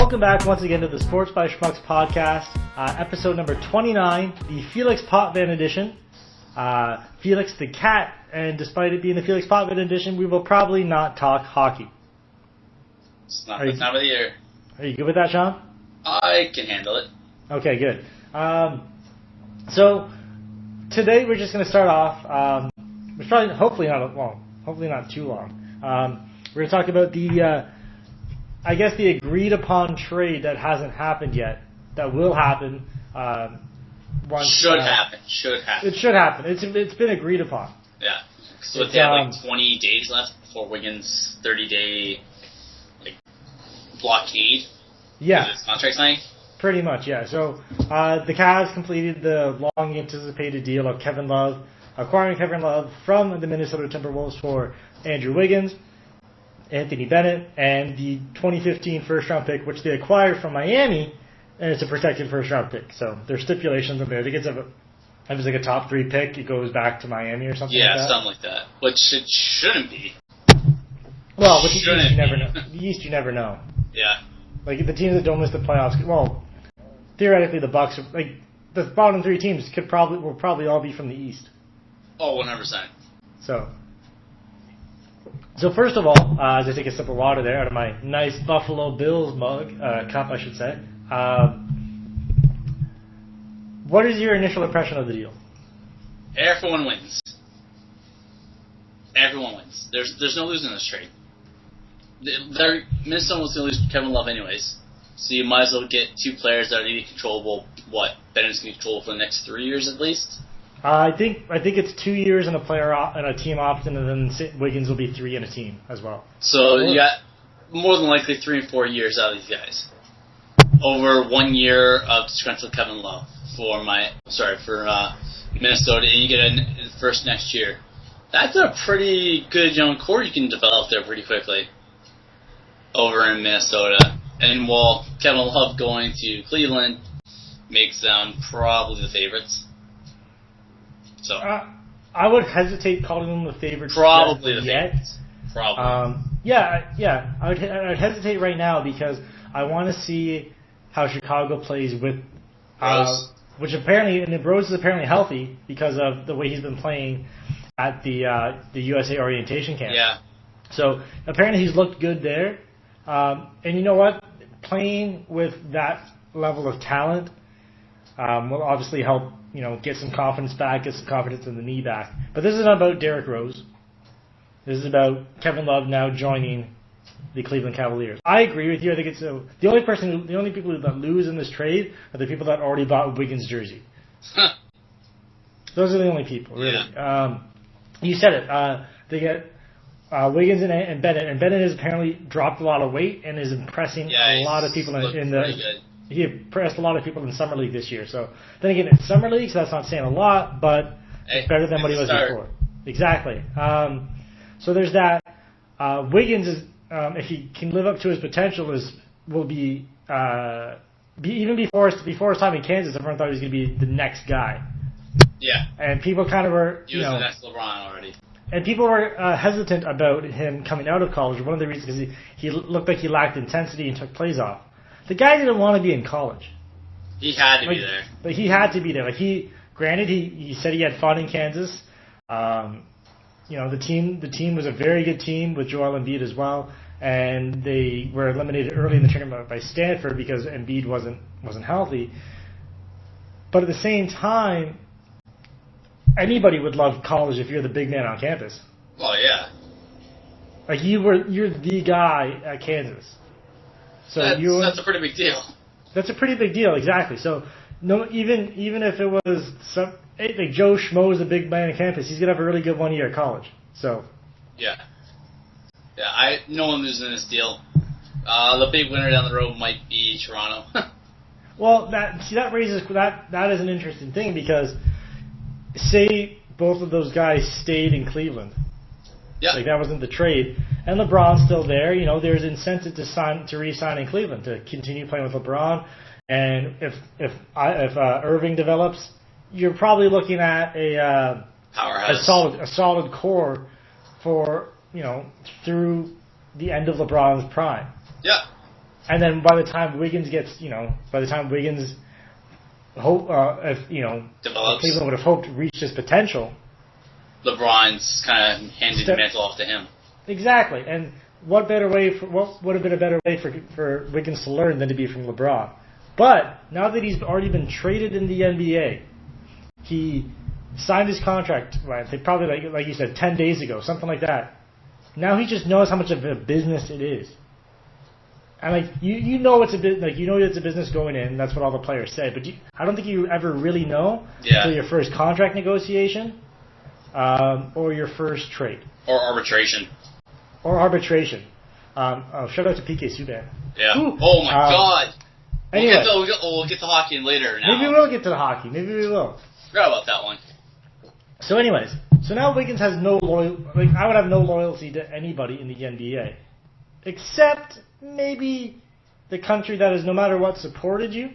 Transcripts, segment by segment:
Welcome back once again to the Sports By Schmucks podcast, episode number 29, the Felix Potvin edition. Felix the cat, and despite it being the Felix Potvin edition, we will probably not talk hockey. It's not the time of the year. Are you good with that, Sean? I can handle it. Okay, good. So today we're just going to start off. It's probably hopefully not too long. We're going to talk about the agreed upon trade that hasn't happened yet, that will happen. Should happen. It should happen. It's been agreed upon. Yeah. So they have 20 days left before Wiggins' 30-day blockade. Yeah. His contract signing. Pretty much, yeah. So the Cavs completed the long-anticipated deal of acquiring Kevin Love from the Minnesota Timberwolves for Andrew Wiggins, Anthony Bennett, and the 2015 first-round pick, which they acquired from Miami, and it's a protected first-round pick. So there's stipulations in there. I think if it's like a top 3 pick, it goes back to Miami or something like that. Yeah, something like that. Which it shouldn't be. Well, with the East, you never know. The East, you never know. Yeah. Like, the teams that don't miss the playoffs, well, theoretically the Bucks, the bottom 3 teams will probably all be from the East. Oh, 100%. So first of all, as I take a sip of water there out of my nice Buffalo Bills cup, I should say, what is your initial impression of the deal? Everyone wins. Everyone wins. There's no losing in this trade. Minnesota was going to lose Kevin Love anyways, so you might as well get 2 players that are going to be controllable. Bennett's going to be controllable for the next 3 years at least? I think it's 2 years and a team option, and then Wiggins will be 3 in a team as well. So you got more than likely 3 and 4 years out of these guys. Over 1 year of disgruntled Kevin Love for Minnesota, and you get a first next year. That's a pretty good young core you can develop there pretty quickly over in Minnesota. And while Kevin Love going to Cleveland makes them probably the favorites. So I would hesitate calling them the favorites. Probably the favorites. Probably. Yeah. I would hesitate right now because I want to see how Chicago plays with Rose. Which apparently, and Rose is apparently healthy because of the way he's been playing at the USA orientation camp. Yeah. So apparently he's looked good there. And you know what? Playing with that level of talent will obviously help, get some confidence back, get some confidence in the knee back. But this isn't about Derrick Rose. This is about Kevin Love now joining the Cleveland Cavaliers. I agree with you. I think it's the only people that lose in this trade are the people that already bought Wiggins' jersey. Those are the only people, really. Yeah. You said it. They get Wiggins and Bennett has apparently dropped a lot of weight and is impressing a lot of people in the. He impressed a lot of people in Summer League this year. So then again, it's Summer League, so that's not saying a lot, but it's better than what he was before. Exactly. So there's that. Wiggins is, if he can live up to his potential, will be even before his time in Kansas, everyone thought he was going to be the next guy. Yeah. And people kind of were, He was the next LeBron already. And people were hesitant about him coming out of college. One of the reasons is he looked like he lacked intensity and took plays off. The guy didn't want to be in college. He had to be there. But he had to be there. He said he had fun in Kansas. The team was a very good team with Joel Embiid as well, and they were eliminated early in the tournament by Stanford because Embiid wasn't healthy. But at the same time, anybody would love college if you're the big man on campus. Oh yeah. Like you're the guy at Kansas. So that's a pretty big deal. That's a pretty big deal, exactly. So even if it was like Joe Schmo is a big man on campus, he's gonna have a really good 1 year at college. So yeah. No one losing in this deal. The big winner down the road might be Toronto. Well, that is an interesting thing because say both of those guys stayed in Cleveland. Yeah. Like that wasn't the trade. And LeBron's still there. There's incentive to re-sign in Cleveland, to continue playing with LeBron. And if Irving develops, you're probably looking at a solid core for through the end of LeBron's prime. Yeah. And then by the time Wiggins develops, Cleveland would have hoped to reach his potential. LeBron's kind of handed the mantle off to him. Exactly, and what would have been a better way for Wiggins to learn than to be from LeBron? But now that he's already been traded in the NBA, he signed his contract, right? Probably like you said, 10 days ago, something like that. Now he just knows how much of a business it is. And you know it's a bit you know it's a business going in. That's what all the players say. But I don't think you ever really know until your first contract negotiation, or your first trade, or arbitration. Shout out to PK Subban. Yeah. Ooh. Oh my God. Anyway, we'll get to hockey later. Now. Maybe we'll get to the hockey. Maybe we will. Forgot about that one. So, anyways, now Wiggins has no I would have no loyalty to anybody in the NBA, except maybe the country that has no matter what supported you,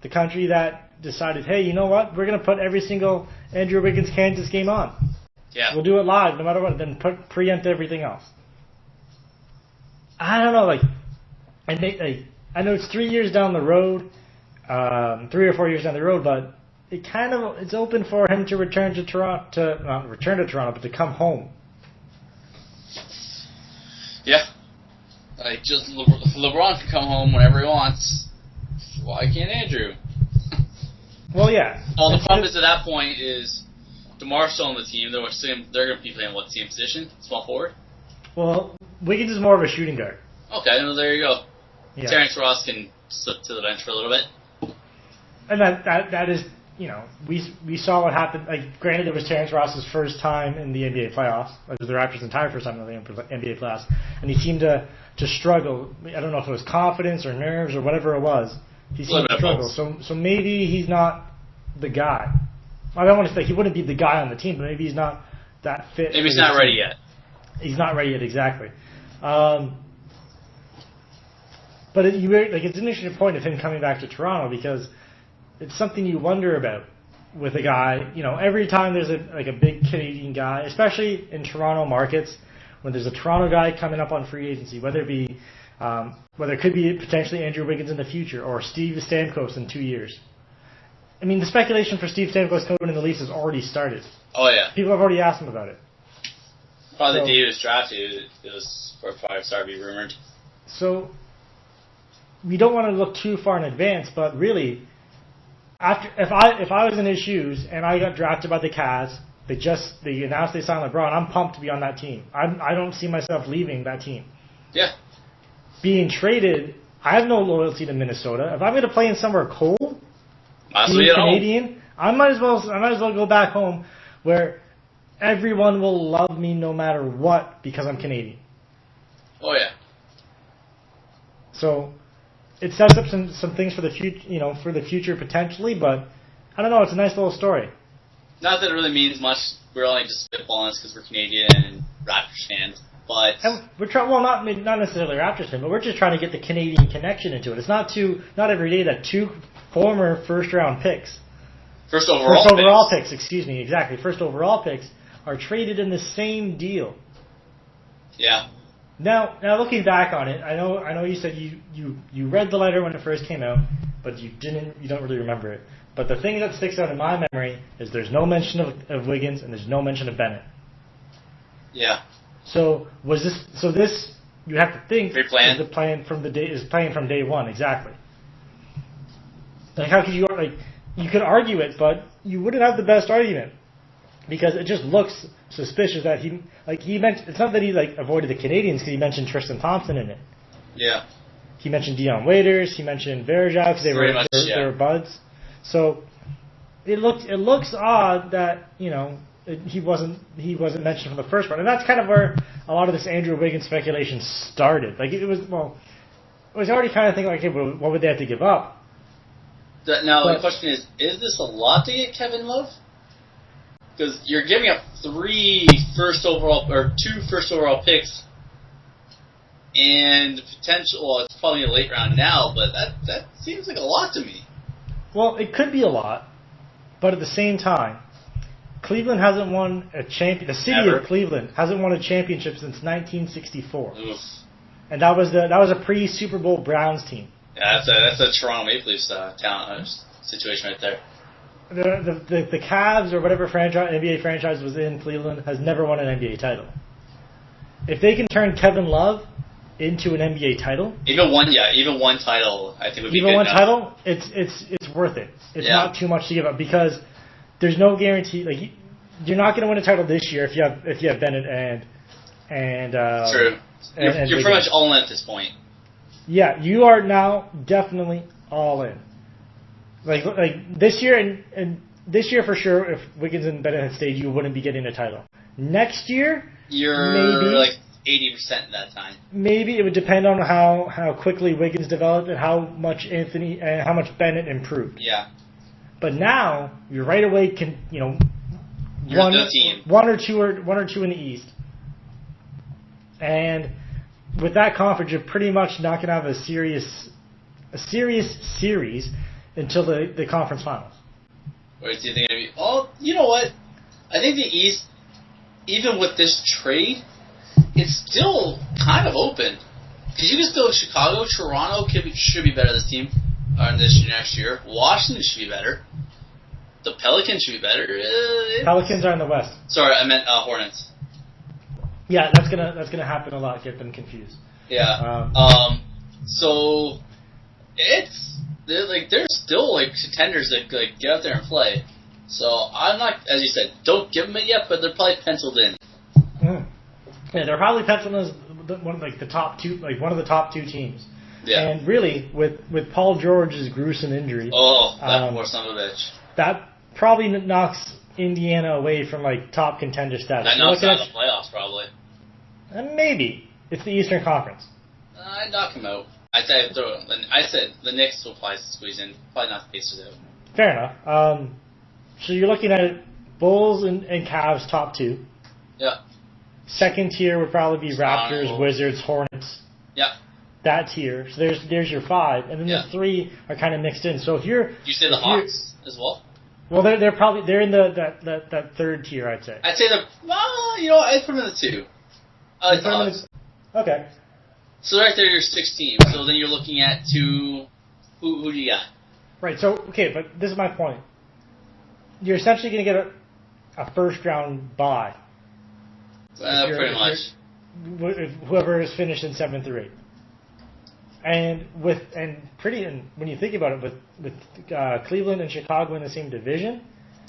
the country that decided, hey, you know what, we're going to put every single Andrew Wiggins Kansas game on. Yeah. We'll do it live no matter what, then preempt everything else. I don't know, I know it's 3 years down the road, 3 or 4 years down the road, but it's open for him to return to Toronto, not return to Toronto, but to come home. Yeah. Just LeBron can come home whenever he wants. Why can't Andrew? Well, yeah. Well, the problem is at that point is DeMar's still on the team. They're going to be playing what team position? Small forward? Well, Wiggins is more of a shooting guard. Okay, well, there you go. Yeah. Terrence Ross can slip to the bench for a little bit. And that is, we saw what happened. Granted, it was Terrence Ross's first time in the NBA playoffs. It was the Raptors' entire first time in the NBA playoffs. And he seemed to struggle. I don't know if it was confidence or nerves or whatever it was. He seemed to struggle. So maybe he's not the guy. I don't want to say he wouldn't be the guy on the team, but maybe he's not that fit. Maybe he's not ready yet. He's not ready yet, exactly. But it's an interesting point of him coming back to Toronto because it's something you wonder about with a guy. Every time there's a big Canadian guy, especially in Toronto markets, when there's a Toronto guy coming up on free agency, whether it could be potentially Andrew Wiggins in the future or Steve Stamkos in 2 years. I mean, the speculation for Steve Stamkos coming in the lease has already started. Oh yeah, people have already asked him about it. Probably the day he was drafted, it was probably started to be rumored. So we don't want to look too far in advance, but really, if I was in his shoes and I got drafted by the Cavs, they announced they signed LeBron, I'm pumped to be on that team. I don't see myself leaving that team. Yeah. Being traded, I have no loyalty to Minnesota. If I'm going to play in somewhere cold, being Canadian, I might as well go back home where everyone will love me no matter what because I'm Canadian. Oh yeah. So it sets up some things for the future, potentially, but I don't know. It's a nice little story. Not that it really means much. We're only just spitballing because we're Canadian and Raptors fans, but we're not necessarily Raptors fans, but we're just trying to get the Canadian connection into it. It's not every day that two former first overall picks, first overall picks, are traded in the same deal. Yeah. Now looking back on it, I know you said you read the letter when it first came out, but you don't really remember it. But the thing that sticks out in my memory is there's no mention of Wiggins and there's no mention of Bennett. Yeah. So this you have to think pre-planned. Is playing from day one, exactly. How could you you could argue it, but you wouldn't have the best argument. Because it just looks suspicious that he mentioned. It's not that he avoided the Canadians because he mentioned Tristan Thompson in it. Yeah. He mentioned Dion Waiters. He mentioned Verjao because they were buds. So it looks odd that he wasn't mentioned from the first part, and that's kind of where a lot of this Andrew Wiggins speculation started. It was already kind of thinking okay, well, what would they have to give up? The question is this a lot to get Kevin Love? Because you're giving up 2 first overall picks, and potential. Well, it's probably a late round now, but that seems like a lot to me. Well, it could be a lot, but at the same time, Cleveland hasn't won a champion. The city of Cleveland hasn't won a championship since 1964, and that was a pre-Super Bowl Browns team. Yeah, that's a Toronto Maple Leafs talent situation right there. The Cavs or whatever NBA franchise was in Cleveland has never won an NBA title. If they can turn Kevin Love into an NBA title, even one title, I think would be good. Even one title, it's worth it. It's not too much to give up because there's no guarantee. Like you're not going to win a title this year if you have Bennett and true. You're pretty much all in at this point. Yeah, you are now definitely all in. Like this year and this year for sure, if Wiggins and Bennett had stayed, you wouldn't be getting a title. Next year, you're maybe like 80% that time. Maybe it would depend on how quickly Wiggins developed and how much Bennett improved. Yeah. But now you're right away one or two in the East, and with that conference, you're pretty much not going to have a serious series until the conference finals. Where do you think it'll be? Oh, you know what? I think the East, even with this trade, it's still kind of open. Because you can still Chicago, Toronto should be better this team next year. Washington should be better. The Pelicans should be better. Pelicans are in the West. Sorry, I meant Hornets. Yeah, that's gonna happen a lot. Get them confused. Yeah. So they're still contenders that get out there and play. So I'm not, as you said, don't give them it yet, but they're probably penciled in. Mm. Yeah, they're probably penciled as one of the top two teams. Yeah. And really, with Paul George's gruesome injury, that poor son of a bitch. That probably knocks Indiana away from top contender status. That knocks out of the playoffs probably. Maybe it's the Eastern Conference. I'd knock him out. I said the Knicks will probably squeeze in. Probably not the Pacers out. Fair enough. So you're looking at Bulls and Cavs top two. Yeah. Second tier would probably be Raptors, Wizards, Hornets. Yeah. That tier. So there's your five, and then the three are kind of mixed in. So if you're, do you say the Hawks as well? Well, they're in that third tier, I'd say. I'd say I'd put them in the two. Okay. So right there, you're 6 teams. So then you're looking at two. Who do you got? Right. So but this is my point. You're essentially going to get a first round bye. Pretty much. Whoever is finished in 7 through 8. And when you think about it, with Cleveland and Chicago in the same division,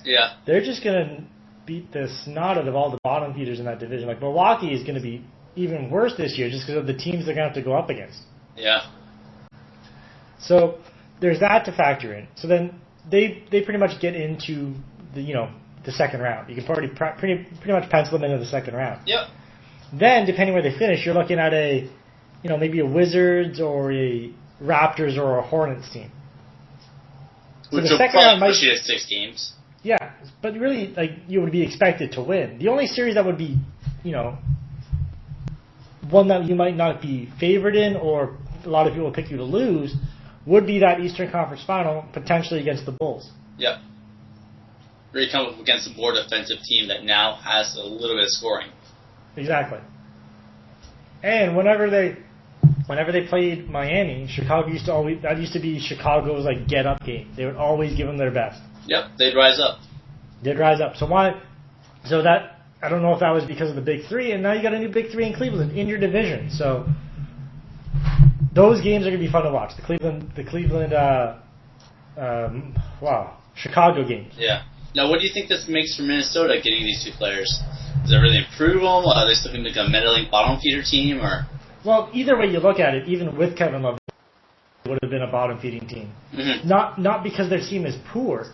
yeah, they're just gonna beat the snot out of all the bottom feeders in that division. Like Milwaukee is gonna be even worse this year just because of the teams they're gonna have to go up against. Yeah. So there's that to factor in. So then they pretty much get into the second round. You can pretty much pencil them into the second round. Yep. Then depending where they finish, you're looking at maybe a Wizards or a Raptors or a Hornets team. So which the will second round probably might push you to 6 games. Yeah, but really, you would be expected to win. The only series that would be, one that you might not be favored in, or a lot of people would pick you to lose, would be that Eastern Conference Final, potentially against the Bulls. Yep. Where you come up against a more defensive team that now has a little bit of scoring. Exactly. And whenever they played Miami, Chicago used to be Chicago's get up game. They would always give them their best. Yep, they'd rise up. So why? So that I don't know if that was because of the Big Three, and now you got a new Big Three in Cleveland in your division. So those games are gonna be fun to watch. The Cleveland, Chicago games. Yeah. Now, what do you think this makes for Minnesota getting these 2 players? Does it really improve them? Are they still going to become a meddling bottom feeder team, or? Well, either way you look at it, even with Kevin Love, it would have been a bottom feeding team. Mm-hmm. Not because their team is poor.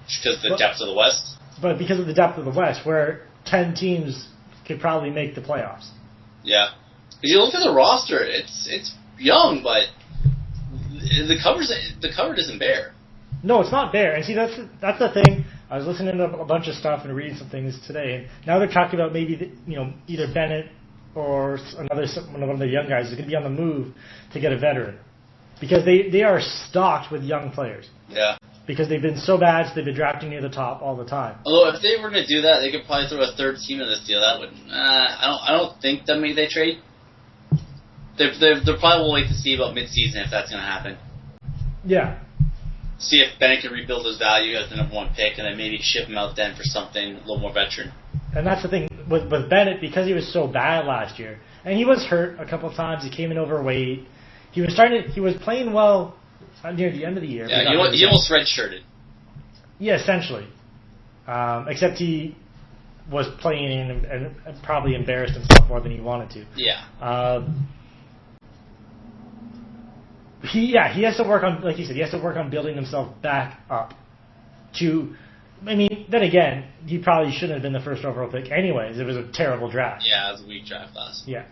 Because the depth of the West? But because of the depth of the West, where 10 teams could probably make the playoffs. Yeah. If you look at the roster, it's young, but the cover isn't bare. No, it's not bare. And see, that's the thing. I was listening to a bunch of stuff and reading some things today, and now they're talking about maybe either Bennett or one of the young guys is going to be on the move to get a veteran, because they are stocked with young players. Yeah. Because they've been so bad, so they've been drafting near the top all the time. Although if they were going to do that, they could probably throw a third team in this deal. That would I don't think that maybe they trade. They're probably will wait to see about mid-season if that's going to happen. Yeah. See if Bennett can rebuild his value as the number 1 pick, and then maybe ship him out then for something a little more veteran. And that's the thing with Bennett, because he was so bad last year, and he was hurt a couple of times. He came in overweight. He was playing well near the end of the year. Yeah, he almost redshirted. Yeah, essentially. Except he was playing and probably embarrassed himself more than he wanted to. Yeah. He has to work on, like you said, he has to work on building himself back up to. I mean, then again, he probably shouldn't have been the first overall pick anyways. It was a terrible draft. Yeah, it was a weak draft class. Yeah.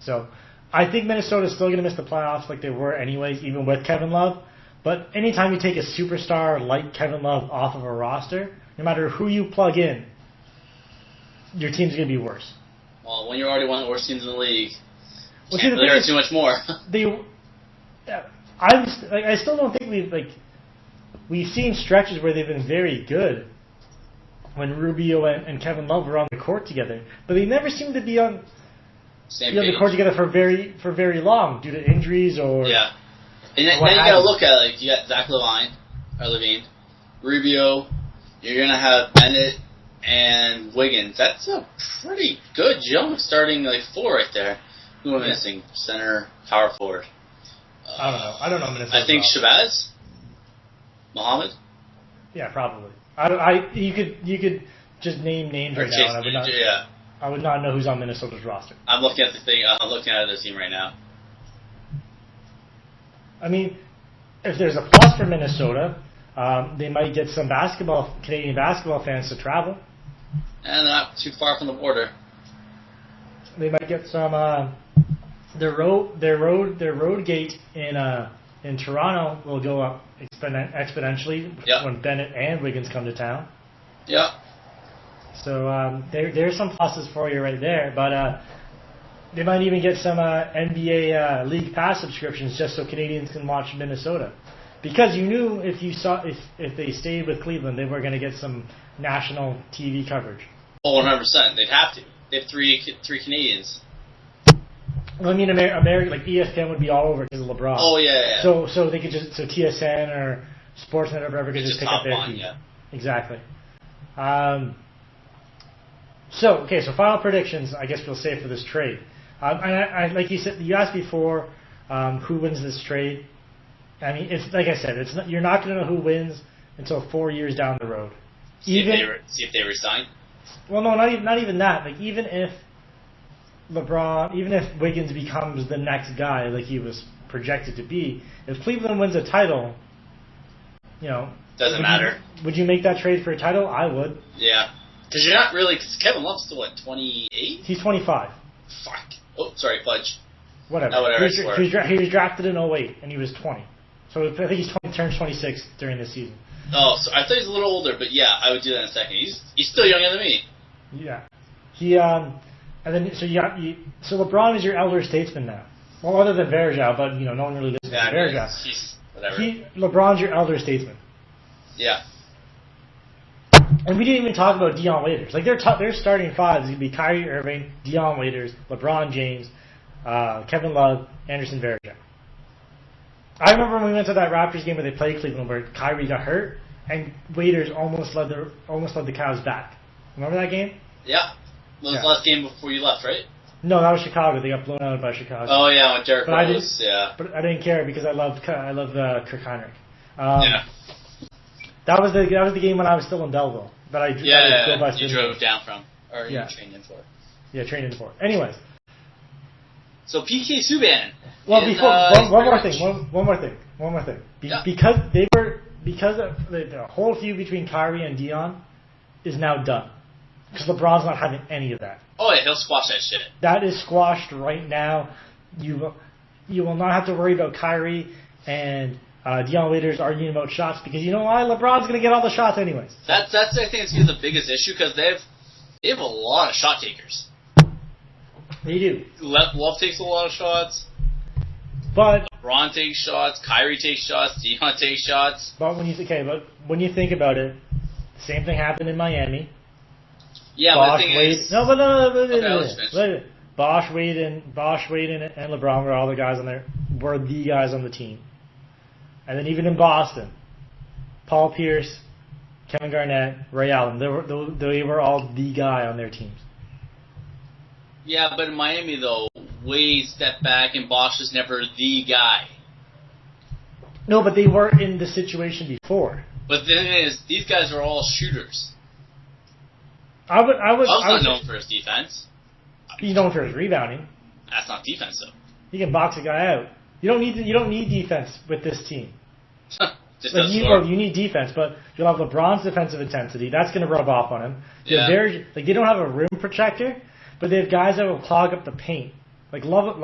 So, I think Minnesota's still going to miss the playoffs like they were anyways, even with Kevin Love. But anytime you take a superstar like Kevin Love off of a roster, no matter who you plug in, your team's going to be worse. Well, when you're already one of the worst teams in the league, well, can't really hurt too much more. I still don't think we've seen stretches where they've been very good when Rubio and Kevin Love were on the court together, but they never seem to be on the court together for very long due to injuries or yeah. And then you got to look at you got Zach Levine, Rubio. You're gonna have Bennett and Wiggins. That's a pretty good jump starting 4 right there. Who am I missing? Center, power forward. I don't know Minnesota. I think Shabazz, Muhammad. Yeah, probably. You could just name names right now, and I would not know who's on Minnesota's roster. I'm looking at the thing. I'm looking at the team right now. I mean, if there's a plus for Minnesota, they might get some Canadian basketball fans to travel. And they're not too far from the border. They might get some. Their road gate in Toronto will go up exponentially when Bennett and Wiggins come to town. Yeah. So there's some pluses for you right there, but they might even get some NBA League Pass subscriptions just so Canadians can watch Minnesota, because you knew if they stayed with Cleveland, they were going to get some national TV coverage. Oh, 100%. They'd have to. They have three Canadians. Well, I mean, America, like ESPN would be all over because of LeBron. Oh yeah. So they could TSN or Sportsnet or whatever could just pick up their feed. Yeah. Exactly. So final predictions. I guess we'll say for this trade. And like you said, you asked before, who wins this trade? I mean, it's like I said, you're not going to know who wins until 4 years down the road. See if they resign. Well, no, not even that. Like even if Wiggins becomes the next guy like he was projected to be, if Cleveland wins a title, doesn't matter. Would you make that trade for a title? I would. Yeah, because you're not really. Because Kevin Love's still 28. He's 25. Fuck. Oh, sorry, fudge. Whatever. No, whatever. He was drafted in 2008, and he was 20. So I think turns 26 during this season. Oh, so I thought he was a little older, but yeah, I would do that in a second. He's still younger than me. Yeah. He and then so LeBron is your elder statesman now. Well, other than Verjao, but no one really listens to Verjao. He's whatever. LeBron's your elder statesman. Yeah. And we didn't even talk about Dion Waiters. Like their starting five is going to be Kyrie Irving, Dion Waiters, LeBron James, Kevin Love, Anderson Varejao. I remember when we went to that Raptors game where they played Cleveland, where Kyrie got hurt and Waiters almost led the Cavs back. Remember that game? Yeah. That was the last game before you left, right? No, that was Chicago. They got blown out by Chicago. Oh yeah, with Derrick Rose. But I didn't care because I love Kirk Heinrich. Yeah. That was the game when I was still in Belleville. But you drove down from, or you trained in for. Yeah, trained in for. Anyways. So PK Subban. Well, one more thing. Because the whole feud between Kyrie and Dion is now done. Because LeBron's not having any of that. Oh yeah, he'll squash that shit. That is squashed right now. You will not have to worry about Kyrie and Dion Waiters arguing about shots, because you know why? LeBron's going to get all the shots anyways. That's I think it's the biggest issue, because they have a lot of shot takers. They do. Love takes a lot of shots. But LeBron takes shots. Kyrie takes shots. Dion takes shots. But when you think about it, the same thing happened in Miami. Yeah, but the thing is... No. Wade, and LeBron were all the guys on there. Were the guys on the team, and then even in Boston, Paul Pierce, Kevin Garnett, Ray Allen, they were all the guy on their teams. Yeah, but in Miami though, Wade stepped back, and Bosh was never the guy. No, but they were in the situation before. But the thing is, these guys are all shooters. I was not known for his defense. He's known for his rebounding. That's not defense, though. He can box a guy out. You don't need defense with this team. You need defense, but you'll have LeBron's defensive intensity. That's going to rub off on him. Yeah. They don't have a rim protector, but they have guys that will clog up the paint. Like Love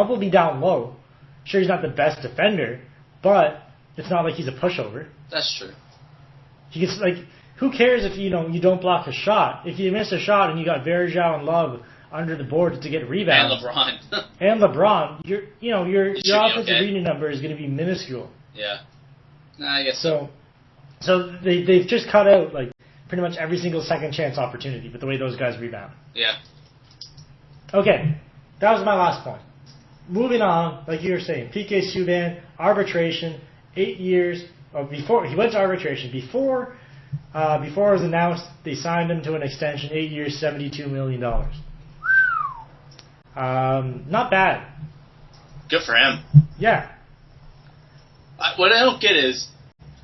will be down low. Sure, he's not the best defender, but it's not like he's a pushover. That's true. He gets who cares if you don't block a shot? If you miss a shot and you got Verjao and Love under the boards to get rebounds, and LeBron, your offensive rebounding number is going to be minuscule. Yeah. Nah, I guess so. So they've just cut out pretty much every single second chance opportunity with the way those guys rebound. Yeah. Okay, that was my last point. Moving on, like you were saying, PK Subban, arbitration, 8 years. Before he went to arbitration, before it was announced, they signed him to an extension, 8 years, $72 million. Not bad. Good for him. Yeah. What I don't get is,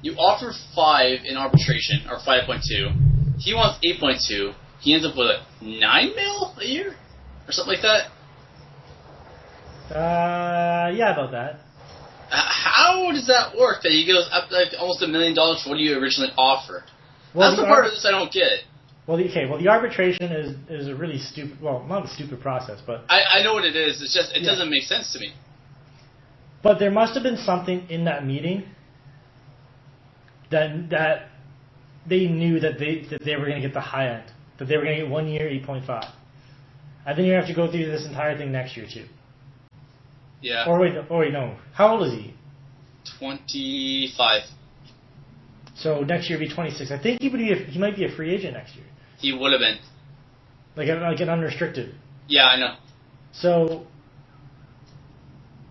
you offer 5 in arbitration, or 5.2. He wants 8.2. He ends up with $9 million a year, or something like that. Yeah, about that. How does that work? That he goes up almost $1 million for what you originally offered. Well, that's the part of this I don't get. Well, the arbitration is a really stupid. Well, not a stupid process, but I know what it is. It's just it doesn't make sense to me. But there must have been something in that meeting that they knew that they were going to get the high end, that they were going to get 1 year, 8.5. I think you have to go through this entire thing next year too. Yeah. Or wait, no. How old is he? 25. So next year will be 26. I think he might be a free agent next year. He would have been. Like an unrestricted. Yeah, I know. So,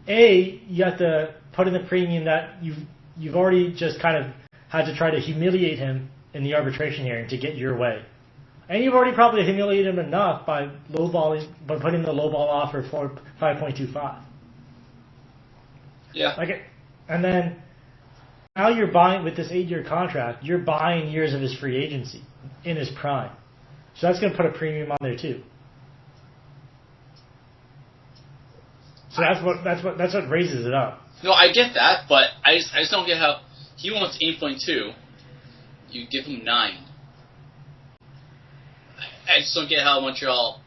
you have to put in the premium that you've already just kind of had to try to humiliate him in the arbitration hearing to get your way. And you've already probably humiliated him enough by putting the lowball offer for 5.25. Yeah. And then now you're buying, with this 8-year contract, you're buying years of his free agency in his prime. So that's going to put a premium on there too. So that's what raises it up. No, I get that, but I just don't get how he wants 8.2. You give him 9. I just don't get how Montreal.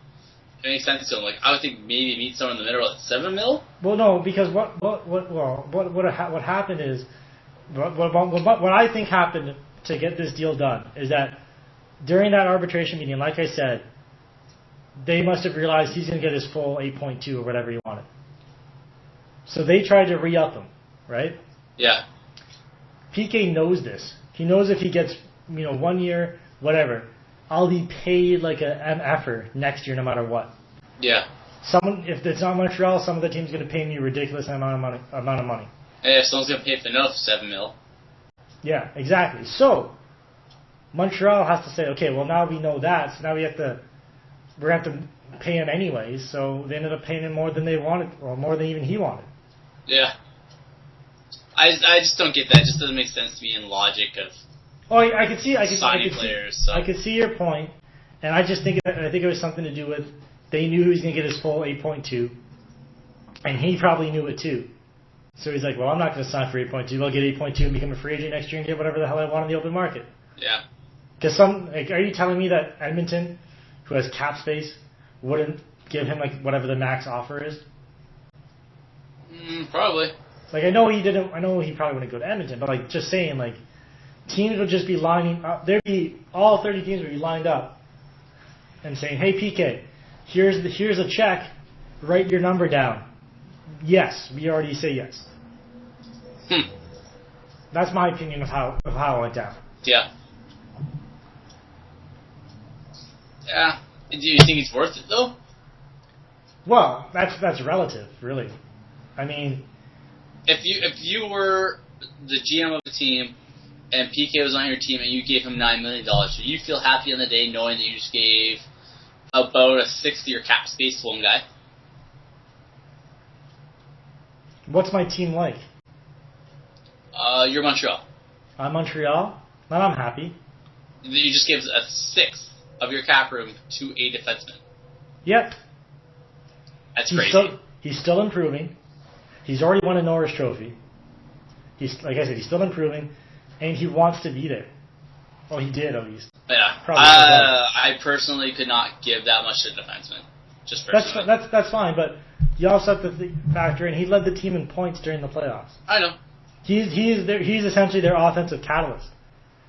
It makes sense to him. I would think maybe meet someone in the middle at $7 million. Well, no, because what happened is what I think happened to get this deal done is that during that arbitration meeting, like I said, they must have realized he's going to get his full 8.2 or whatever he wanted. So they tried to re-up him, right? Yeah. PK knows this. He knows if he gets 1 year, whatever, I'll be paid like an effort next year no matter what. Yeah. If it's not Montreal, some of the team's going to pay me a ridiculous amount of money. Hey, if someone's going to pay enough, $7 million. Yeah, exactly. So Montreal has to say, okay, well now we know that, so now we're going to have to pay him anyways. So they ended up paying him more than they wanted, or more than even he wanted. Yeah. I just don't get that. It just doesn't make sense to me in logic of. Oh, I could see players. So. I could see your point, and I just think it was something to do with they knew he was going to get his full 8.2, and he probably knew it too. So he's like, well, I'm not going to sign for 8.2. I'll get 8.2 and become a free agent next year and get whatever the hell I want in the open market. Yeah. Because are you telling me that Edmonton, who has cap space, wouldn't give him whatever the max offer is? Probably. I know he didn't. I know he probably wouldn't go to Edmonton, but just saying, teams would just be lining up. All 30 teams would be lined up and saying, "Hey, PK, here's a check. Write your number down." Yes, we already say yes. That's my opinion of how it went down. Yeah. Yeah. Do you think it's worth it though? Well, that's relative, really. I mean, if you were the GM of the team and PK was on your team and you gave him $9 million, would you feel happy on the day knowing that you just gave about a sixth of your cap space to one guy? What's my team like? You're Montreal. I'm Montreal? Then I'm happy. You just gave a sixth of your cap room to a defenseman. Yep. That's crazy. He's still improving. He's already won a Norris Trophy. Like I said, he's still improving, and he wants to be there. Well, he did at least. Yeah. I personally could not give that much to a defenseman. Just personally. That's fine, but you also have to factor in he led the team in points during the playoffs. I know. He's essentially their offensive catalyst.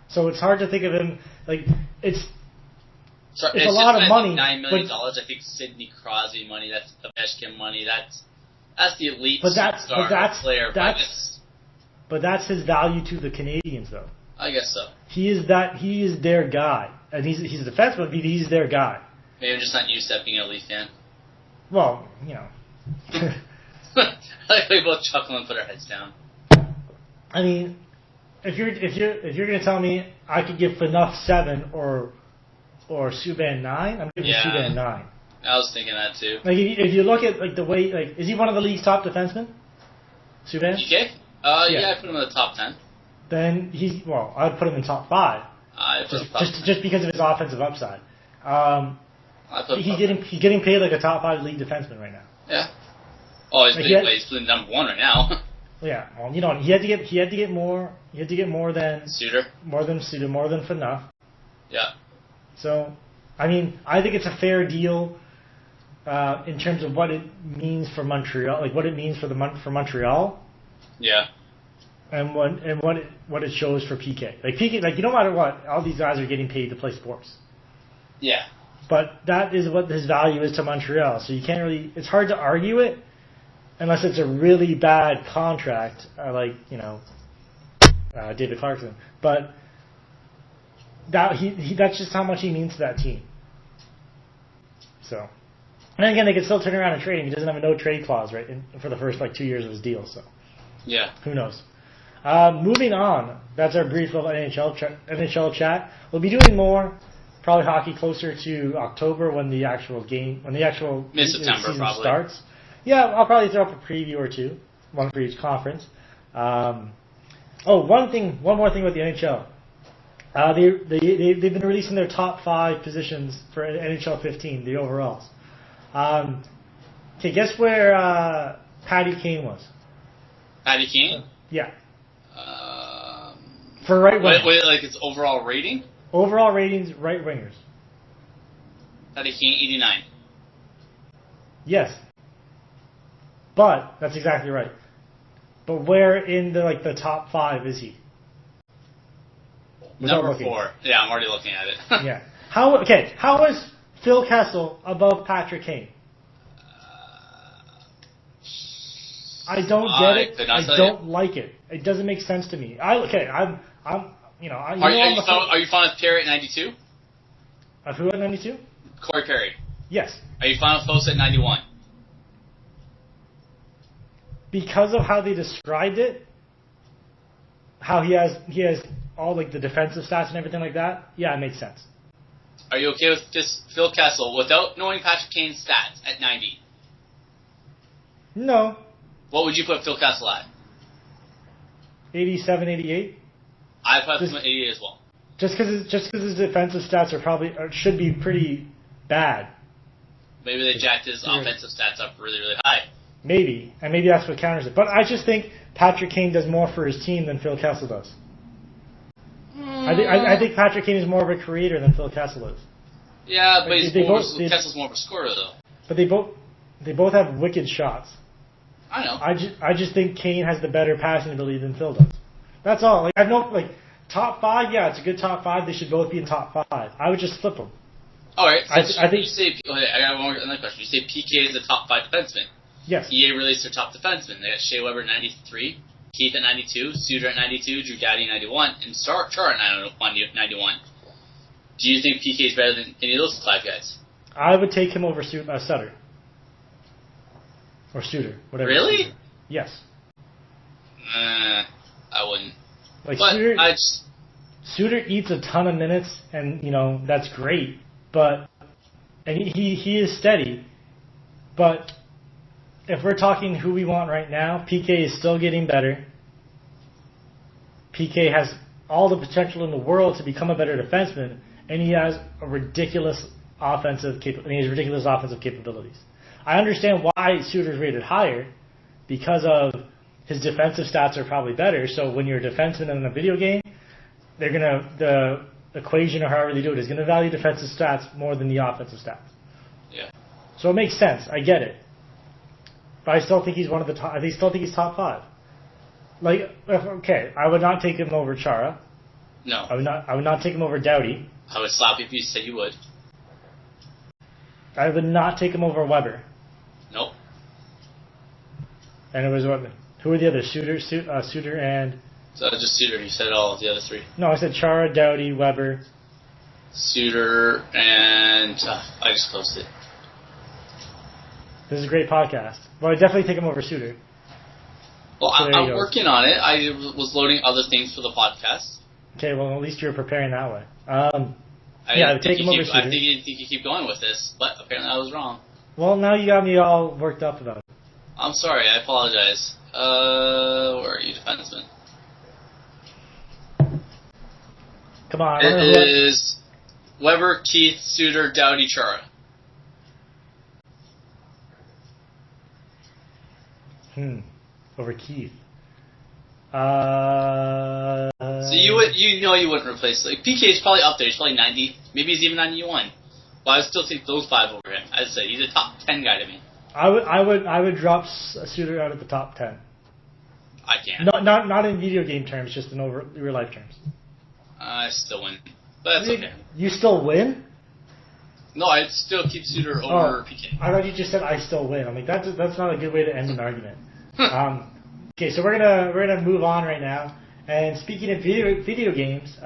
So it's hard to think of him like it's a lot of money. $9 million. I think Sidney Crosby money. That's Ovechkin money. That's the elite player. But that's his value to the Canadians, though. I guess so. He is their guy, and he's a defenseman, but he's their guy. Maybe I'm just not used to being a Leaf fan. Well, you know. Like we both chuckle and put our heads down. I mean, if you're gonna tell me I could give Phaneuf 7 or Subban 9, I'm giving Subban 9. I was thinking that too. Like if you look at like the way is he one of the league's top defensemen? Subban? PK? Yeah, I put him in the top 10. Then I'd put him in top 5. Just because of his offensive upside. He's getting paid like a top 5 league defenseman right now. Yeah. Oh, he's playing number 1 right now. Yeah. Well, you know, he had to get more. He had to get more than Suter. More than Phaneuf. Yeah. So, I mean, I think it's a fair deal in terms of what it means for Montreal, like what it means for Montreal. Yeah. And what it shows for PK. Like PK, like no matter what, all these guys are getting paid to play sports. Yeah. But that is what his value is to Montreal. So you can't really. It's hard to argue it unless it's a really bad contract, like David Clarkson. But that's just how much he means to that team. So, and then again, they could still turn around and trade him. He doesn't have a no trade clause, right, for the first 2 years of his deal. So, yeah, who knows? Moving on. That's our brief little NHL chat. We'll be doing more. Probably hockey closer to October when the actual mid-September season probably starts. Yeah, I'll probably throw up a preview or two, one for each conference. One more thing about the NHL. They've been releasing their top 5 positions for NHL 15, the overalls. Okay, guess where Patty Kane was? Patty Kane? Yeah. For right wing. Wait, like its overall rating? Overall ratings, right wingers. Patty Kane, 89. Yes. But that's exactly right. But where in the top 5 is he? Number 4. Yeah, I'm already looking at it. Yeah. How is Phil Kessel above Patrick Kane? I don't get it. I don't like it. It doesn't make sense to me. Are you fine with Perry at 92? Of who at 92? Corey Perry. Yes. Are you fine with Foss at 91? Because of how they described it, how he has all like the defensive stats and everything like that, yeah, it makes sense. Are you okay with just Phil Kessel without knowing Patrick Kane's stats at 90? No. What would you put Phil Kessel at? 87, 88. I put him at 88 as well. Just because his defensive stats should be pretty bad. Maybe they jacked his offensive stats up really, really high. Maybe, and maybe that's what counters it. But I just think Patrick Kane does more for his team than Phil Kessel does. I think Patrick Kane is more of a creator than Phil Kessel is. Yeah, but Kessel's more of a scorer though. But they both have wicked shots. I know. I just think Kane has the better passing ability than Phil does. That's all. Like I've no top 5. Yeah, it's a good top 5. They should both be in top 5. I would just flip them. All right. So I think you say. Okay, I got another question. You say PK is a top 5 defenseman. Yes. EA released their top defensemen. They got Shea Weber at 93, Keith at 92, Suter at 92, Drew Doughty at 91, and Char at 91. Do you think PK is better than any of those 5 guys? I would take him over Sutter. Or Suter, whatever. Really? Suter. Yes. I wouldn't. Like but Suter, I just... Suter eats a ton of minutes, and that's great. But he is steady. But if we're talking who we want right now, PK is still getting better. PK has all the potential in the world to become a better defenseman, and he has ridiculous offensive capabilities. I understand why Suter's rated higher, because of his defensive stats are probably better. So when you're a defenseman in a video game, the equation or however they do it is gonna value defensive stats more than the offensive stats. Yeah. So it makes sense. I get it. But I still think he's one of the top. I still think he's top 5. Like, okay, I would not take him over Chara. No. I would not take him over Doughty. I would slap you if you said you would. I would not take him over Weber. Nope. And it was what? Who were the others? Suter and... So just Suter. You said all of the other 3. No, I said Chara, Doughty, Weber. Suter, and... I just closed it. This is a great podcast. Well, I'd definitely take him over Suter. Well, so I'm working on it. I was loading other things for the podcast. Okay, well, at least you're preparing that way. I take him over Suter. I think you keep going with this, but apparently I was wrong. Well, now you got me all worked up about it. I'm sorry. I apologize. Where are you, defenseman? Come on. It is Weber, Keith, Suter, Doughty, Chara. Over Keith. So you wouldn't replace, like, PK is probably up there. He's probably 90. Maybe he's even 91. But I would still take those 5 over him. As I said, he's a top 10 guy to me. I would drop Suter out of the top 10. I can't. Not in video game terms, just in real life terms. I still win, but that's okay. You still win? No, I'd still keep Suter over PK. I thought you just said I still win. I'm like, that's not a good way to end an argument. Okay, so we're gonna move on right now. And speaking of video games,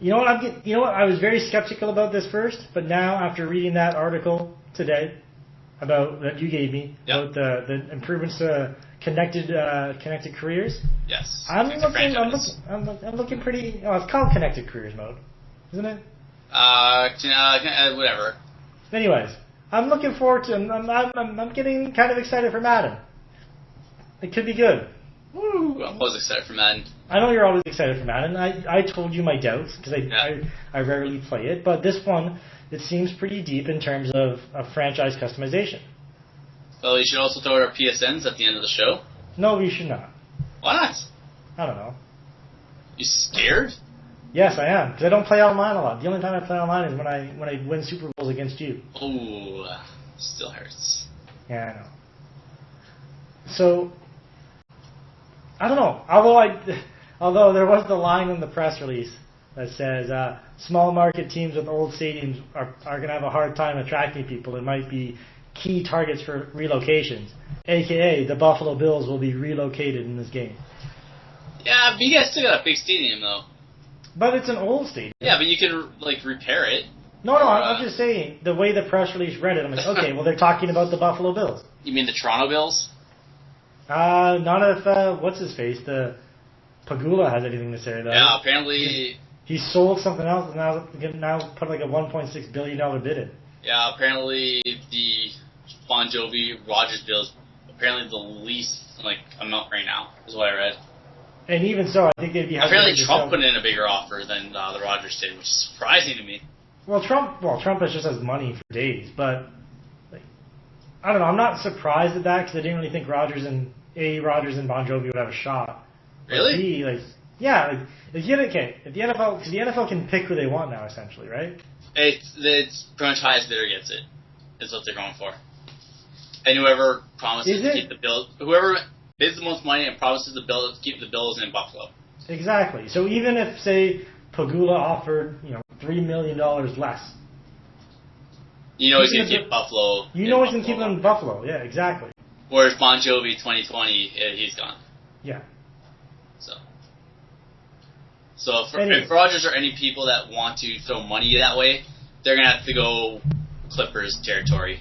you know what? I was very skeptical about this first, but now after reading that article today that you gave me about the improvements to connected careers. Yes. I'm looking pretty. Oh, it's called Connected Careers mode, isn't it? Whatever. Anyways, I'm looking forward to. I'm getting kind of excited for Madden. It could be good. Woo! I'm always excited for Madden. I know you're always excited for Madden. I told you my doubts because I rarely play it, but this one it seems pretty deep in terms of franchise customization. Well, you should also throw out our PSNs at the end of the show. No, we should not. Why not? I don't know. You scared? Yes, I am, because I don't play online a lot. The only time I play online is when I win Super Bowls against you. Ooh, still hurts. Yeah, I know. So, I don't know. Although there was the line in the press release that says small market teams with old stadiums are going to have a hard time attracting people. It might be key targets for relocations, a.k.a. the Buffalo Bills will be relocated in this game. Yeah, but you guys still got a big stadium, though. But it's an old stadium. Yeah, but you can, repair it. No, I'm just saying, the way the press release read it, I'm like, okay, well, they're talking about the Buffalo Bills. You mean the Toronto Bills? Not if, what's-his-face, the Pagula has anything to say, though. Yeah, apparently... He sold something else and now put like a $1.6 billion bid in. Yeah, apparently the Bon Jovi Rogers Bills, apparently the least, amount right now, is what I read. And even so, I think they'd be... Apparently Trump put in a bigger offer than the Rogers did, which is surprising to me. Trump just has money for days, but I don't know. I'm not surprised at that because I didn't really think Rogers and Bon Jovi would have a shot. Really? If the NFL, because the NFL can pick who they want now, essentially, right? It's pretty much highest bidder gets it. Is what they're going for. And whoever promises to keep the Bills, whoever bids the most money and promises to keep the Bills in Buffalo. Exactly. So even if, say, Pagula offered, $3 million less. You know he's going to keep Buffalo. You know he's going to keep them in Buffalo. Yeah, exactly. Whereas Bon Jovi 2020, he's gone. Yeah. So if Rogers or any people that want to throw money that way, they're going to have to go Clippers territory.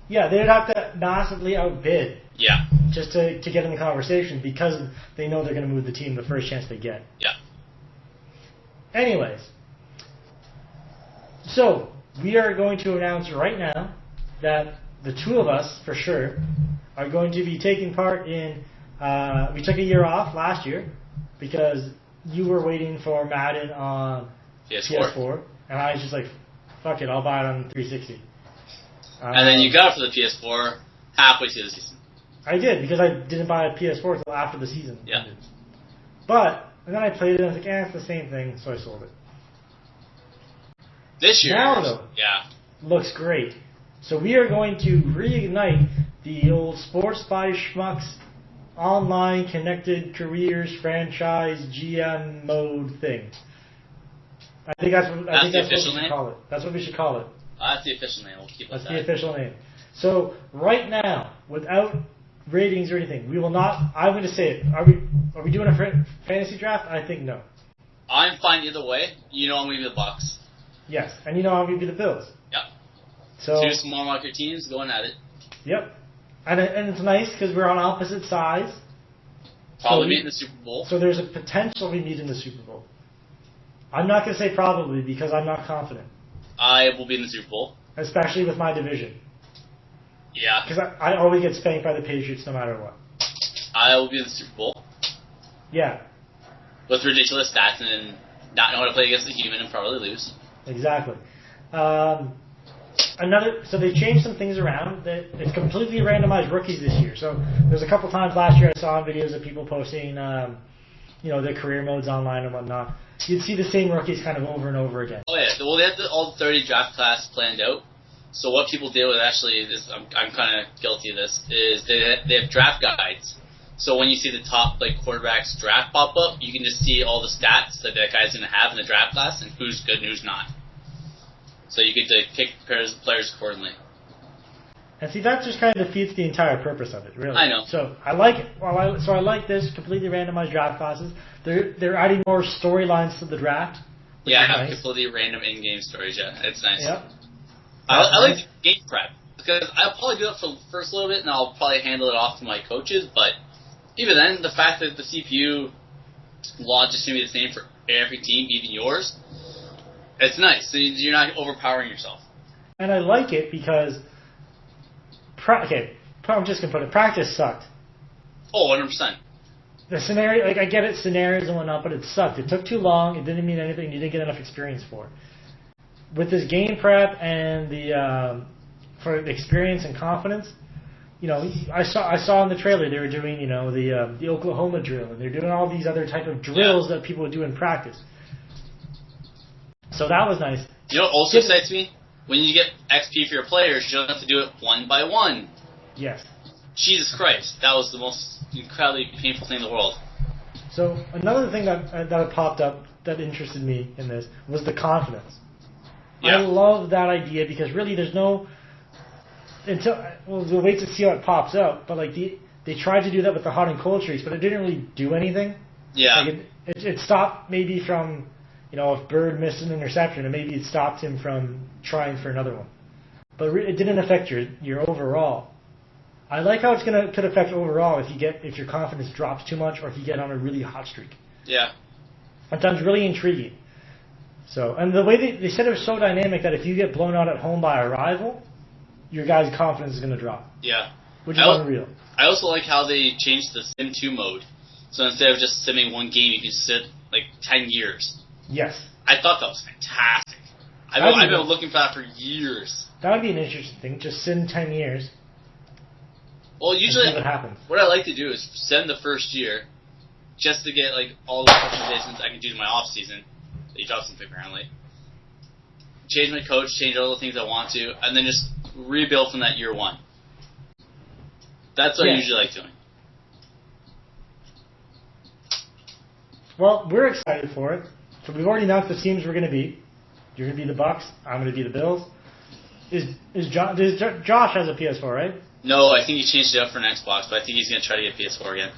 Yeah, they'd have to massively outbid. Yeah. Just to get in the conversation because they know they're going to move the team the first chance they get. Yeah. Anyways, so we are going to announce right now that the two of us, for sure, are going to be taking part in. We took a year off last year because you were waiting for Madden on PS4, and I was just like, "Fuck it, I'll buy it on 360." And then you got it for the PS4 halfway through the season. I did, because I didn't buy a PS4 until after the season ended. And then I played it and I was like, it's the same thing, so I sold it. This year, now, though, looks great. So we are going to reignite the old Sports By Schmucks online connected careers franchise GM mode thing. I think that's what we should call it. That's what we should call it. That's the official name. We'll keep That's the official name. So right now, without ratings or anything, we will not. I'm going to say it. Are we doing a fantasy draft? I think no. I'm fine either way. You know I'm going to be the Bucks. Yes, and you know I'm going to be the Bills. Yep. So 2 small market teams going at it. Yep. And it's nice because we're on opposite sides. Probably meet in the Super Bowl. So there's a potential we meet in the Super Bowl. I'm not going to say probably because I'm not confident. I will be in the Super Bowl. Especially with my division. Yeah. Because I always get spanked by the Patriots no matter what. I will be in the Super Bowl. Yeah. With ridiculous stats and not know how to play against the human and probably lose. Exactly. So they changed some things around. It's completely randomized rookies this year. So there's a couple times last year I saw videos of people posting, their career modes online and whatnot. You'd see the same rookies kind of over and over again. Oh yeah. Well, they had all 30 draft class planned out. So what people did was actually, I'm kind of guilty of this, is they have draft guides. So when you see the top quarterbacks draft pop up, you can just see all the stats that guy's going to have in the draft class and who's good and who's not. So you get to pick players accordingly. And see, that just kind of defeats the entire purpose of it, really. I know. So I like it. So I like this completely randomized draft classes. They're adding more storylines to the draft. Yeah, nice. Completely random in-game stories. Yeah, it's nice. Yep. I like game prep because I'll probably do it for the first little bit and I'll probably handle it off to my coaches. But even then, the fact that the CPU launch is going to be the same for every team, even yours, it's nice. So you're not overpowering yourself. And I like it because, I'm just going to put it, practice sucked. Oh, 100%. The scenario, I get it, scenarios and whatnot, but it sucked. It took too long. It didn't mean anything. You didn't get enough experience for it. With this game prep and for the experience and confidence, I saw in the trailer they were doing, the Oklahoma drill, and they're doing all these other type of drills that people would do in practice. So that was nice. You know what also excites me? When you get XP for your players, you don't have to do it one by one. Yes. Jesus Christ, that was the most incredibly painful thing in the world. So another thing that popped up that interested me in this was the confidence. Yeah. I love that idea because really there's no we'll wait to see how it pops up. But they tried to do that with the hot and cold streaks, but it didn't really do anything. Yeah. It stopped maybe from if Bird missed an interception, and maybe it stopped him from trying for another one. But it didn't affect your overall. I like how could affect overall if your confidence drops too much or if you get on a really hot streak. Yeah. That sounds really intriguing. So, and the way they said it was so dynamic that if you get blown out at home by a rival, your guy's confidence is going to drop. Yeah. Which is unreal. I also like how they changed the Sim 2 mode. So instead of just simming one game, you can sit 10 years. Yes. I thought that was fantastic. I've been looking for that for years. That would be an interesting thing. Just sit in 10 years. Well, usually see what happens. What I like to do is send the first year just to get all the customizations I can do in my off season. That you drop something apparently. Change my coach, change all the things I want to, and then just rebuild from that year one. That's what I usually like doing. Well, we're excited for it. So we've already announced the teams we're going to be. You're going to be the Bucks. I'm going to be the Bills. Josh has a PS4, right? No, I think he changed it up for an Xbox, but I think he's going to try to get PS4 again.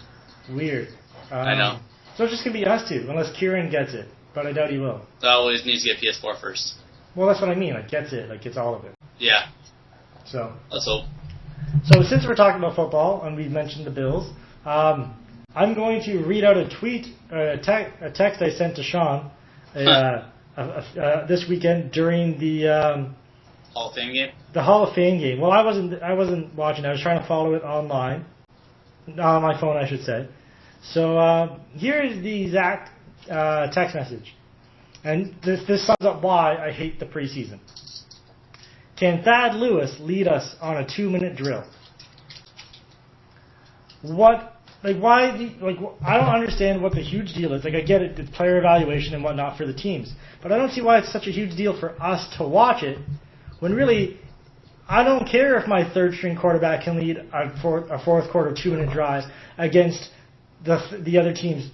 Weird. I know. So it's just going to be us two, unless Kieran gets it. But I doubt he will. Always needs to get PS4 first. Well, that's what I mean. Gets it. Gets all of it. Yeah. So let's hope. So since we're talking about football and we've mentioned the Bills, I'm going to read out a text I sent to Sean this weekend during the Hall of Fame game. The Hall of Fame game. Well, I wasn't watching. I was trying to follow it online, on my phone, I should say. So here is the exact text message, and this sums up why I hate the preseason. Can Thad Lewis lead us on a 2-minute drill? What? Like, why? I don't understand what the huge deal is. Like, I get it, the player evaluation and whatnot for the teams, but I don't see why it's such a huge deal for us to watch it. When really, I don't care if my third-string quarterback can lead a fourth quarter 2-minute drive against the other team's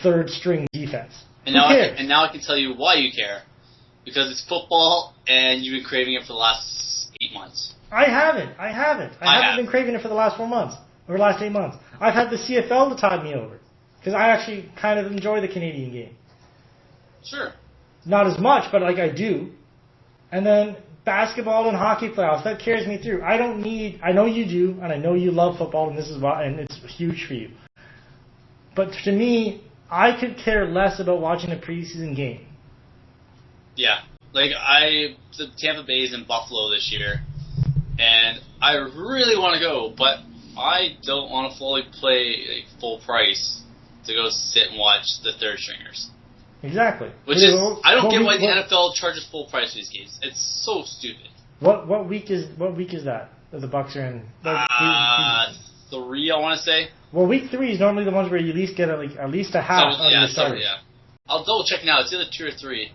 third-string defense. And now I can tell you why you care. Because it's football, and you've been craving it for the last 8 months. I haven't. I haven't been craving it for the last 4 months, or last 8 months. I've had the CFL to tide me over. Because I actually kind of enjoy the Canadian game. Sure. Not as much, but like I do. And then basketball and hockey playoffs, that carries me through. I know you do, and I know you love football, and this is why, and it's huge for you. But to me, I could care less about watching a preseason game. Yeah. The Tampa Bay is in Buffalo this year, and I really want to go, but I don't want to fully pay full price to go sit and watch the third stringers. Exactly. I don't get why the NFL charges full price for these games. It's so stupid. What week is that? The Bucks are in. 3, I want to say. Well, week 3 is normally the ones where you at least get at least a half on your starters. Yeah. I'll double check now. It's either 2 or 3.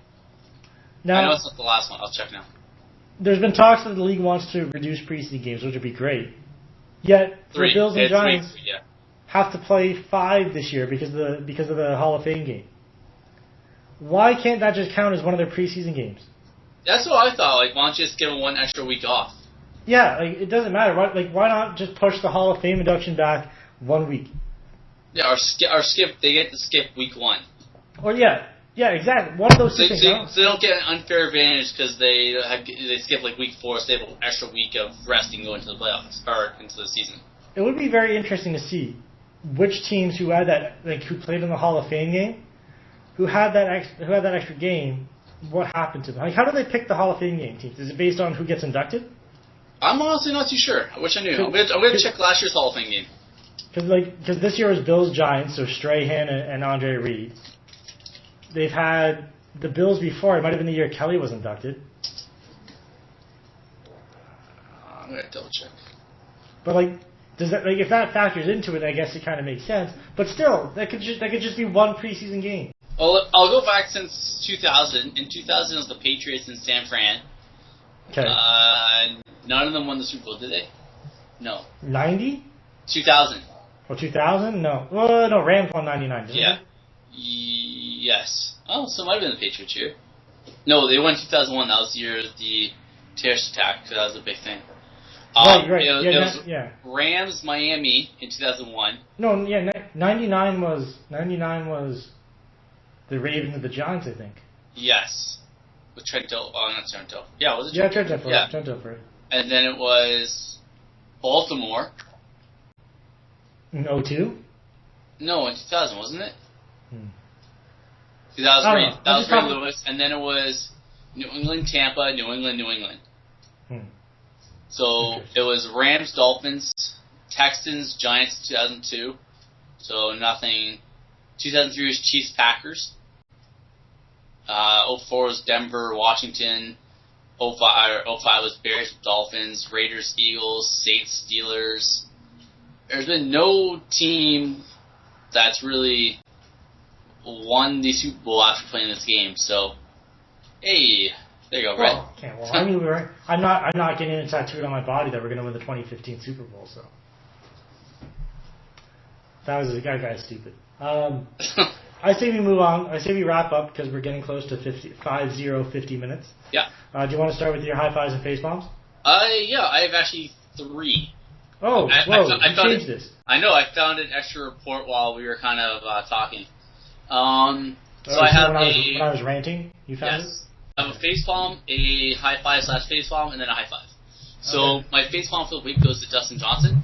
Now, I know it's not the last one. I'll check now. There's been talks that the league wants to reduce preseason games, which would be great. Yet the Bills and Giants have to play 5 this year because of the Hall of Fame game. Why can't that just count as one of their preseason games? That's what I thought. Why don't you just give them 1 extra week off? Yeah, it doesn't matter. Why not just push the Hall of Fame induction back 1 week? Yeah, or skip. They get to skip week 1. Or yeah, exactly. One of those two things. So they don't get an unfair advantage because they skip week 4, so they have an extra week of resting going into the playoffs or into the season. It would be very interesting to see which teams who had that who played in the Hall of Fame game, who had that extra game, what happened to them? How do they pick the Hall of Fame game teams? Is it based on who gets inducted? I'm honestly not too sure. I wish I knew. I'm gonna check last year's Hall of Fame game. Because this year was Bills Giants, so Strahan and Andre Reed. They've had the Bills before. It might have been the year Kelly was inducted. I'm gonna double check. But does that if that factors into it, I guess it kind of makes sense. But still, that could just be one preseason game. Well, I'll go back since 2000. In 2000, it was the Patriots in San Fran. Okay. None of them won the Super Bowl, did they? No. 90? 2000. Oh, 2000? No. Well, no, Rams won 99, didn't they? Yes. Oh, so it might have been the Patriots year. No, they won 2001. That was the year of the terrorist attack. So that was a big thing. Right. It was Rams, Miami in 2001. No, 99 was the Ravens and the Giants, I think. Yes. With Trento. Oh, not Trento. Yeah, was it Trento? Yeah, Trento for it. And then it was Baltimore. In 02? No, in 2000, wasn't it? That was Ray Lewis, and then it was New England, Tampa, New England. So it was Rams, Dolphins, Texans, Giants 2002. So nothing. 2003 was Chiefs, Packers. 04 was Denver, Washington. 05 was Bears, Dolphins, Raiders, Eagles, Saints, Steelers. There's been no team that's really won the Super Bowl after playing this game. So, hey, there you go, Brett. Well, I mean, I'm not getting it tattooed on my body that we're going to win the 2015 Super Bowl. So that guy's stupid. I say we move on. I say we wrap up because we're getting close to 50 minutes. Yeah. Do you want to start with your high fives and face bombs? Yeah, I have actually 3. Oh, I changed this. I know. I found an extra report while we were kind of talking. So I have when I was ranting, you found it? I have a face palm, a high five / face palm, and then a high five. So my facepalm for the week goes to Dustin Johnson.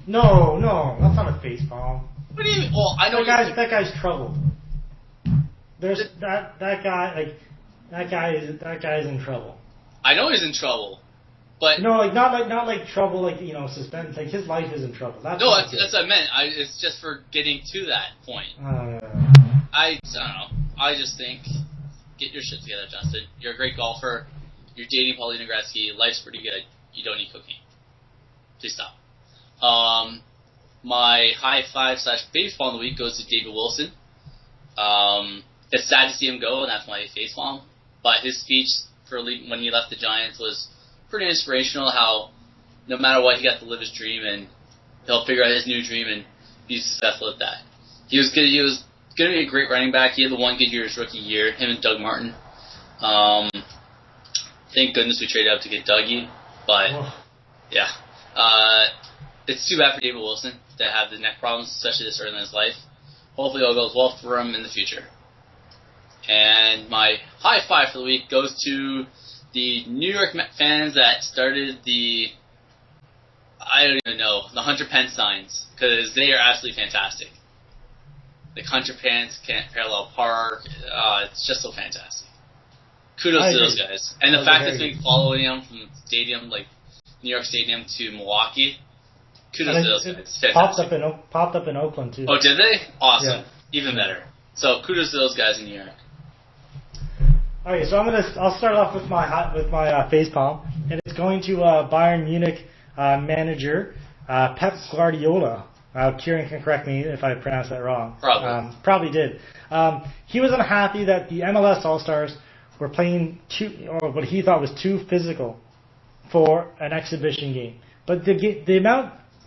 No, that's not a facepalm. What do you mean? Well, I know that guy's troubled. There's that guy is in trouble. I know he's in trouble, but no, not like trouble, like suspense. Like his life is in trouble. That's what I meant. It's just for getting to that point. I don't know. I just think get your shit together, Justin. You're a great golfer. You're dating Paulina Gretzky. Life's pretty good. You don't need cooking. Please stop. My high five / baseball of the week goes to David Wilson. It's sad to see him go, and that's my facepalm. But his speech when he left the Giants was pretty inspirational. How no matter what, he got to live his dream, and he'll figure out his new dream and be successful at that. He was good. He was going to be a great running back. He had the one good year his rookie year. Him and Doug Martin. Thank goodness we traded out to get Dougie, but yeah. It's too bad for David Wilson to have the neck problems, especially this early in his life. Hopefully it all goes well for him in the future. And my high five for the week goes to the New York fans that started the Hunter Pence signs, because they are absolutely fantastic. The Hunter Pence can't parallel park. It's just so fantastic. Kudos to those guys. And the fact that it's been following them from stadium, like New York Stadium to Milwaukee, kudos to those guys. It's fantastic. Popped up in Oakland too. Oh, did they? Awesome. Yeah. Even better. So kudos to those guys in New York. Okay, so I'll start off with my facepalm, and it's going to Bayern Munich manager Pep Guardiola. Kieran can correct me if I pronounced that wrong. Probably did. He was unhappy that the MLS All-Stars were playing what he thought was too physical for an exhibition game. But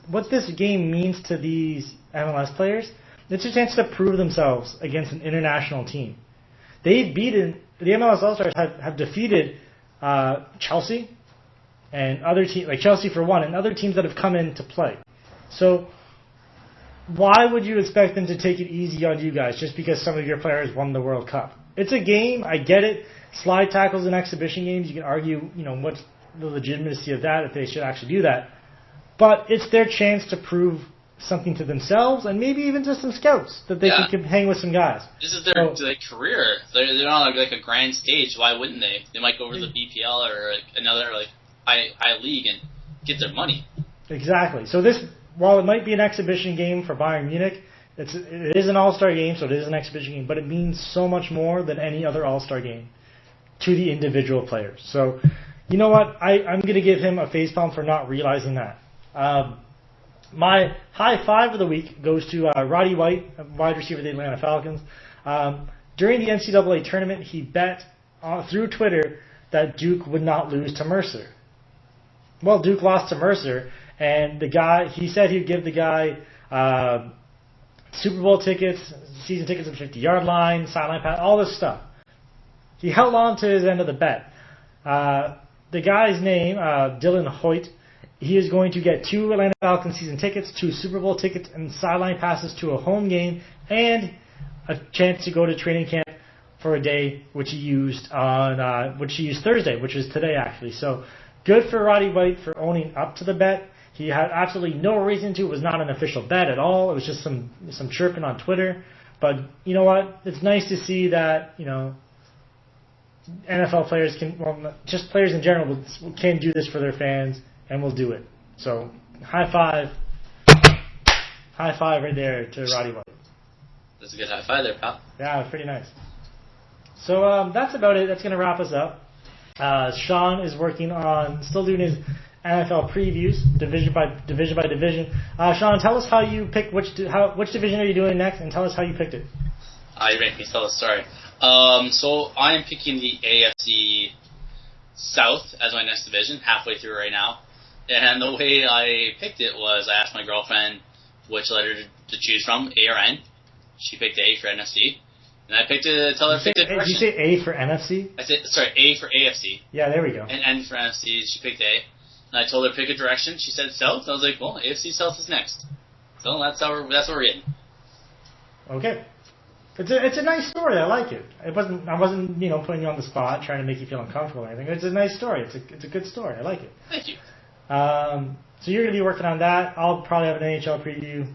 what this game means to these MLS players, it's a chance to prove themselves against an international team. The MLS All-Stars have defeated Chelsea and other teams, like Chelsea for one, and other teams that have come in to play. So why would you expect them to take it easy on you guys just because some of your players won the World Cup? It's a game. I get it. Slide tackles in exhibition games. You can argue, what's the legitimacy of that, if they should actually do that. But it's their chance to prove something to themselves and maybe even to some scouts that they can hang with some guys. This is their career. They're on like a grand stage. Why wouldn't they? They might go over to the BPL or another high league and get their money. Exactly. So while it might be an exhibition game for Bayern Munich, it is an all-star game, so it is an exhibition game, but it means so much more than any other all-star game to the individual players. So, you know what? I'm going to give him a facepalm for not realizing that. My high five of the week goes to Roddy White, a wide receiver of the Atlanta Falcons. During the NCAA tournament, he bet through Twitter that Duke would not lose to Mercer. Well, Duke lost to Mercer, and he said he'd give the guy Super Bowl tickets, season tickets at the 50-yard line, sideline pass, all this stuff. He held on to his end of the bet. The guy's name, Dylan Hoyt, he is going to get 2 Atlanta Falcons season tickets, 2 Super Bowl tickets, and sideline passes to a home game, and a chance to go to training camp for a day, which he used Thursday, which is today actually. So good for Roddy White for owning up to the bet. He had absolutely no reason to. It was not an official bet at all. It was just some chirping on Twitter. But you know what? It's nice to see that NFL players just players in general can do this for their fans and will do it. So high five right there to Roddy White. That's a good high five there, pal. Yeah, pretty nice. So that's about it. That's going to wrap us up. Sean is working on still doing his NFL previews, division by division. Sean, tell us how you pick which division are you doing next, and tell us how you picked it. You make me tell the story. So I am picking the AFC South as my next division, halfway through right now. And the way I picked it was I asked my girlfriend which letter to choose from, A or N. She picked A for NFC. And I picked it to tell her to pick the direction. Did you say A for NFC? I said, sorry, A for AFC. Yeah, there we go. And N for NFC. She picked A. And I told her to pick a direction. She said South. I was like, well, AFC South is next. So that's what we're getting. Okay. It's a nice story. I like it. I wasn't putting you on the spot trying to make you feel uncomfortable or anything. It's a nice story. It's a good story. I like it. Thank you. So you're gonna be working on that. I'll probably have an NHL preview,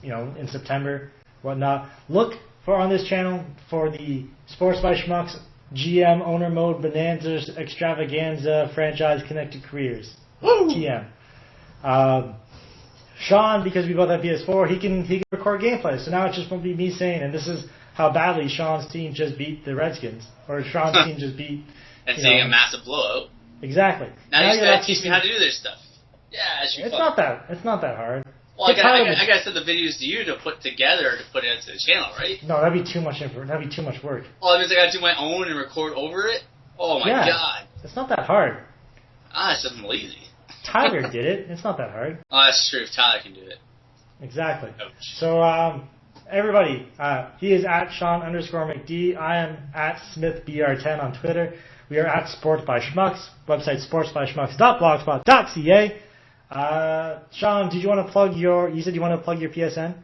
in September, whatnot. Look on this channel for the Sports by Schmucks GM Owner Mode Bonanzas Extravaganza Franchise Connected Careers. Woo! TM. Sean, because we both have PS4, he can record gameplay. So now it just won't be me saying, and this is how badly Sean's team just beat the Redskins, or Sean's team just beat. And seeing a massive blowout. Exactly. Now you gotta teach me how to do this stuff. Yeah, it's not that hard. Well, I gotta send the videos to you to put together to put it into the channel, right? No, that'd be too much effort. That'd be too much work. Oh, that means I gotta do my own and record over it? Oh my god. It's not that hard. It's just lazy. Tyler did it. It's not that hard. Oh, that's true. If Tyler can do it. Exactly. Ouch. So, everybody, he is at Sean_McD. I am at SmithBR10 on Twitter. We are at Sports by Schmucks. Website sportsbyschmucks.blogspot.ca. Sean, did you want to plug you said you want to plug your PSN?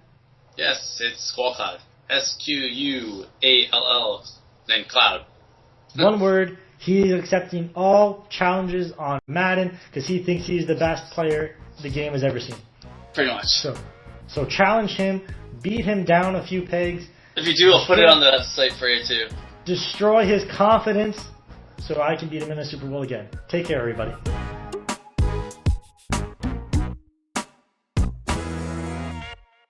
Yes, it's Squall Cloud. SQUALL, then Cloud. One word. He is accepting all challenges on Madden because he thinks he's the best player the game has ever seen. Pretty much. So challenge him, beat him down a few pegs. If you do, I'll put it on the site for you too. Destroy his confidence so I can beat him in the Super Bowl again. Take care, everybody.